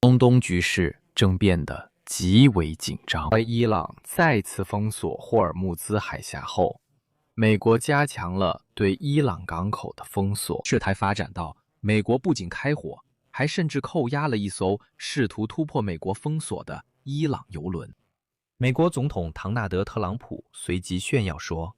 中东局势正变得极为紧张。在伊朗再次封锁霍尔木兹海峡后，美国加强了对伊朗港口的封锁，事态发展到美国不仅开火，还甚至扣押了一艘试图突破美国封锁的伊朗油轮。美国总统唐纳德·特朗普随即炫耀说，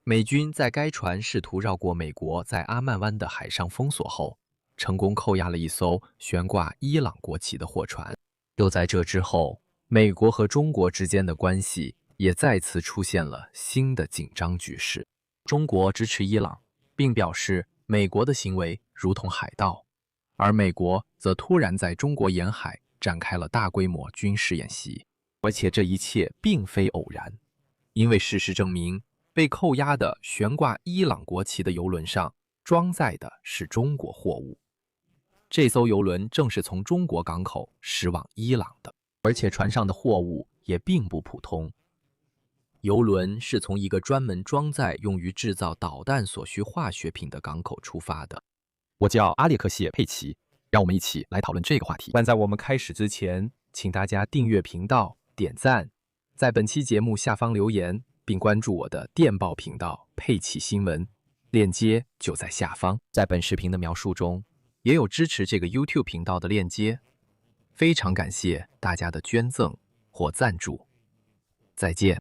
美军在该船试图绕过美国在阿曼湾的海上封锁后，成功扣押了一艘悬挂伊朗国旗的货船。就在这之后，美国和中国之间的关系也再次出现了新的紧张局势。中国支持伊朗，并表示美国的行为如同海盗，而美国则突然在中国沿海展开了大规模军事演习。而且这一切并非偶然，因为事实证明，被扣押的悬挂伊朗国旗的油轮上装载的是中国货物。这艘油轮正是从中国港口驶往伊朗的，而且船上的货物也并不普通。油轮是从一个专门装载用于制造导弹所需化学品的港口出发的。我叫阿列克谢·佩奇，让我们一起来讨论这个话题。但在我们开始之前，请大家订阅频道、点赞，在本期节目下方留言，并关注我的电报频道佩奇新闻，链接就在下方。在本视频的描述中也有支持这个 YouTube 频道的链接。非常感谢大家的捐赠或赞助。再见。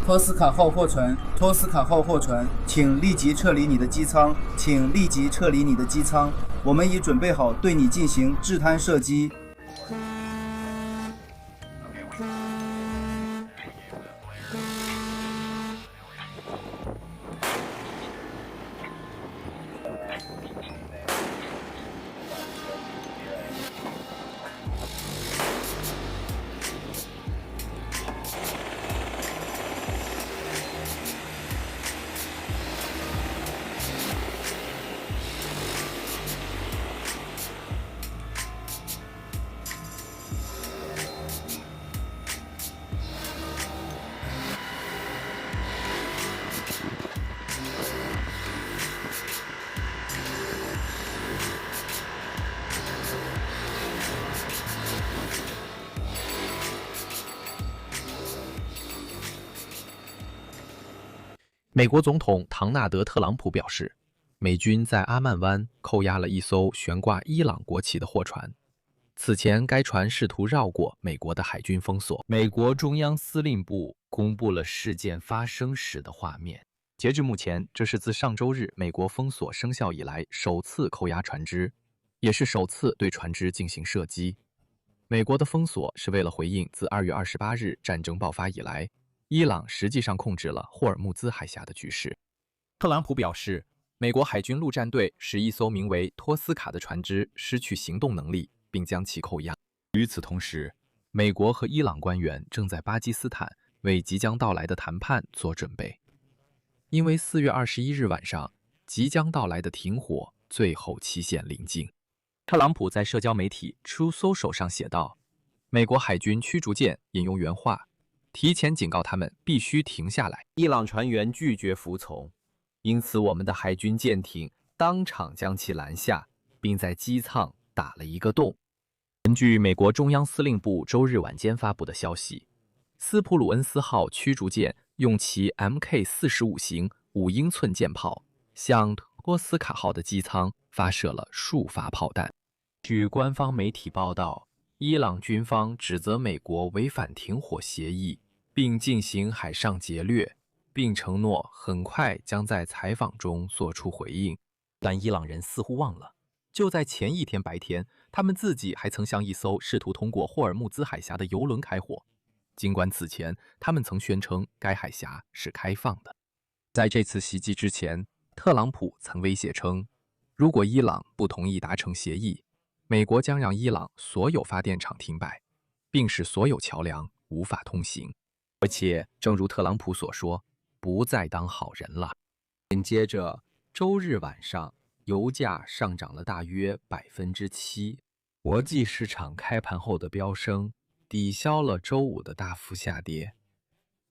托斯卡号货船，托斯卡号货船，请立即撤离你的机舱，请立即撤离你的机舱。我们已准备好对你进行掷滩射击。美国总统唐纳德·特朗普表示，美军在阿曼湾扣押了一艘悬挂伊朗国旗的货船。此前，该船试图绕过美国的海军封锁。美国中央司令部公布了事件发生时的画面。截至目前，这是自上周日美国封锁生效以来首次扣押船只，也是首次对船只进行射击。美国的封锁是为了回应自2月28日战争爆发以来，伊朗实际上控制了霍尔木兹海峡的局势。特朗普表示，美国海军陆战队使一艘名为托斯卡的船只失去行动能力，并将其扣押。与此同时，美国和伊朗官员正在巴基斯坦为即将到来的谈判做准备，因为4月21日晚上即将到来的停火最后期限临近。特朗普在社交媒体 Truth Social 上写道，美国海军驱逐舰引用原话，提前警告他们必须停下来。伊朗船员拒绝服从，因此我们的海军舰艇当场将其拦下，并在机舱打了一个洞。根据美国中央司令部周日晚间发布的消息，斯普鲁恩斯号驱逐舰用其 Mk45 型5英寸舰炮向托斯卡号的机舱发射了数发炮弹。据官方媒体报道，伊朗军方指责美国违反停火协议，并进行海上劫掠，并承诺很快将在采访中做出回应。但伊朗人似乎忘了，就在前一天白天，他们自己还曾向一艘试图通过霍尔木兹海峡的油轮开火，尽管此前他们曾宣称该海峡是开放的。在这次袭击之前，特朗普曾威胁称，如果伊朗不同意达成协议，美国将让伊朗所有发电厂停摆，并使所有桥梁无法通行。而且，正如特朗普所说，不再当好人了。紧接着，周日晚上，油价上涨了大约7%，国际市场开盘后的飙升抵消了周五的大幅下跌。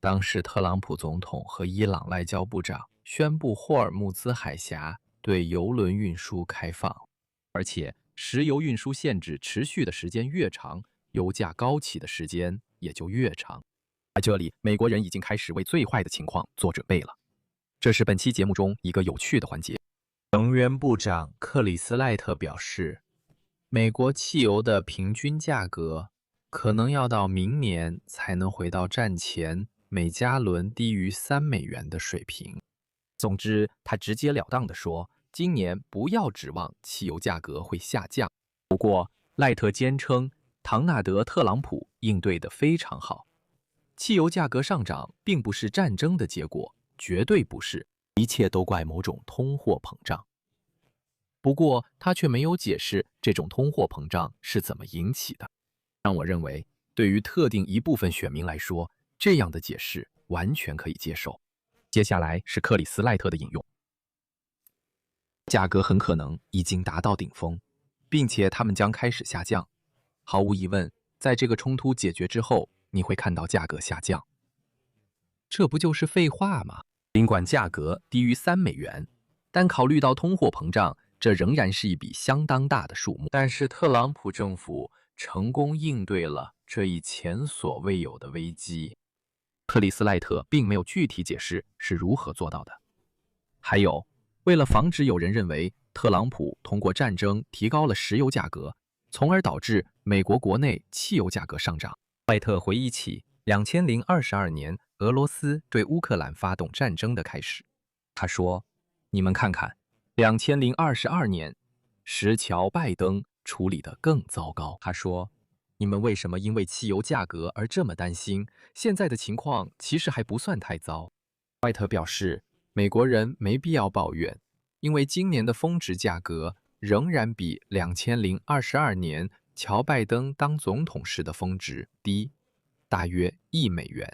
当时，特朗普总统和伊朗外交部长宣布霍尔木兹海峡对油轮运输开放，而且石油运输限制持续的时间越长，油价高企的时间也就越长。在这里，美国人已经开始为最坏的情况做准备了。这是本期节目中一个有趣的环节。能源部长克里斯赖特表示，美国汽油的平均价格可能要到明年才能回到战前每加仑低于$3的水平。总之，他直截了当地说，今年不要指望汽油价格会下降。不过，赖特坚称，唐纳德·特朗普应对得非常好。汽油价格上涨并不是战争的结果，绝对不是，一切都怪某种通货膨胀。不过，他却没有解释这种通货膨胀是怎么引起的。让我认为，对于特定一部分选民来说，这样的解释完全可以接受。接下来是克里斯赖特的引用：价格很可能已经达到顶峰，并且它们将开始下降。毫无疑问，在这个冲突解决之后，你会看到价格下降。这不就是废话吗？尽管价格低于$3，但考虑到通货膨胀，这仍然是一笔相当大的数目。但是特朗普政府成功应对了这一前所未有的危机。克里斯赖特并没有具体解释是如何做到的。还有，为了防止有人认为特朗普通过战争提高了石油价格，从而导致美国国内汽油价格上涨，赖特回忆起2022年俄罗斯对乌克兰发动战争的开始。他说：“你们看看，2022年，石桥·拜登处理得更糟糕。”他说：“你们为什么因为汽油价格而这么担心？现在的情况其实还不算太糟。”赖特表示，美国人没必要抱怨，因为今年的峰值价格仍然比2022年乔·拜登当总统时的峰值低，大约$1。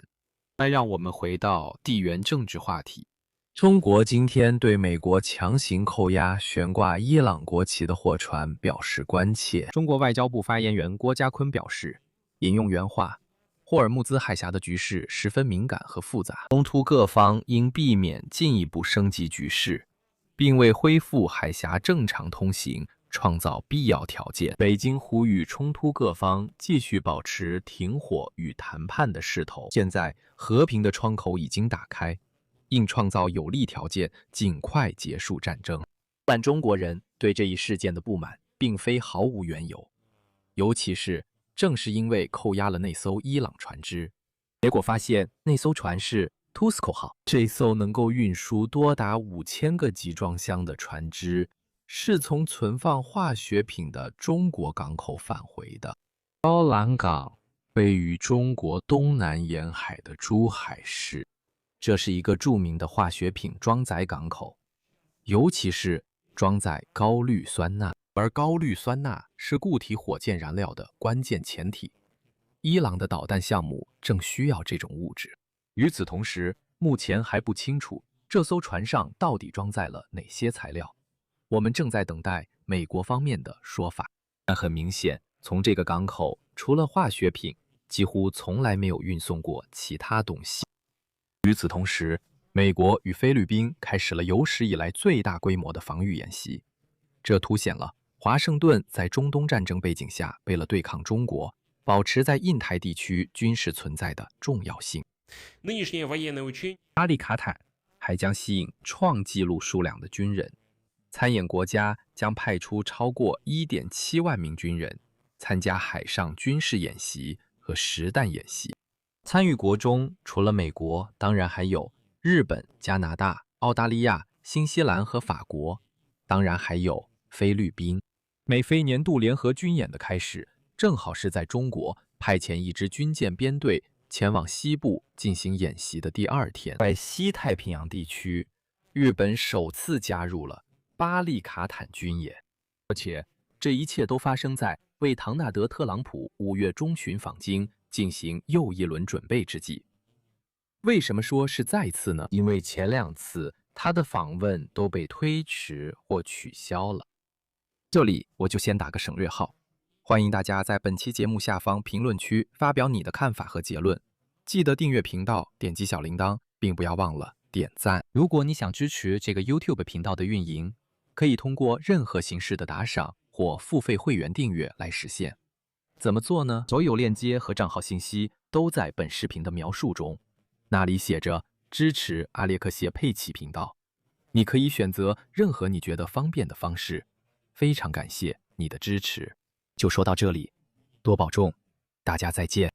再让我们回到地缘政治话题。中国今天对美国强行扣押悬挂伊朗国旗的货船表示关切。中国外交部发言人郭家坤表示，引用原话，霍尔木兹海峡的局势十分敏感和复杂，冲突各方应避免进一步升级局势，并为恢复海峡正常通行创造必要条件。北京呼吁冲突各方继续保持停火与谈判的势头。现在，和平的窗口已经打开，应创造有利条件，尽快结束战争。但中国人对这一事件的不满并非毫无缘由，尤其是正是因为扣押了那艘伊朗船只，结果发现那艘船是 Tusko 号，这艘能够运输多达5000个集装箱的船只，是从存放化学品的中国港口返回的。高兰港位于中国东南沿海的珠海市。这是一个著名的化学品装载港口，尤其是装载高氯酸钠，而高氯酸钠是固体火箭燃料的关键前提。伊朗的导弹项目正需要这种物质。与此同时，目前还不清楚这艘船上到底装载了哪些材料，我们正在等待美国方面的说法。但很明显，从这个港口除了化学品，几乎从来没有运送过其他东西。与此同时，美国与菲律宾开始了有史以来最大规模的防御演习，这凸显了华盛顿在中东战争背景下为了对抗中国，保持在印太地区军事存在的重要性。阿里卡坦还将吸引创纪录数量的军人，参演国家将派出超过1.7万名军人参加海上军事演习和实弹演习。参与国中除了美国，当然还有日本、加拿大、澳大利亚、新西兰和法国，当然还有菲律宾。美菲年度联合军演的开始，正好是在中国派遣一支军舰编队前往西部进行演习的第2天。在西太平洋地区，日本首次加入了巴利卡坦军演，而且这一切都发生在为唐纳德·特朗普5月中旬访京进行又一轮准备之际。为什么说是再次呢？因为前2次他的访问都被推迟或取消了。这里我就先打个省略号，欢迎大家在本期节目下方评论区发表你的看法和结论。记得订阅频道，点击小铃铛，并不要忘了点赞。如果你想支持这个 YouTube 频道的运营，可以通过任何形式的打赏或付费会员订阅来实现。怎么做呢？所有链接和账号信息都在本视频的描述中，那里写着支持阿列克谢佩奇频道。你可以选择任何你觉得方便的方式。非常感谢你的支持。就说到这里，多保重，大家再见。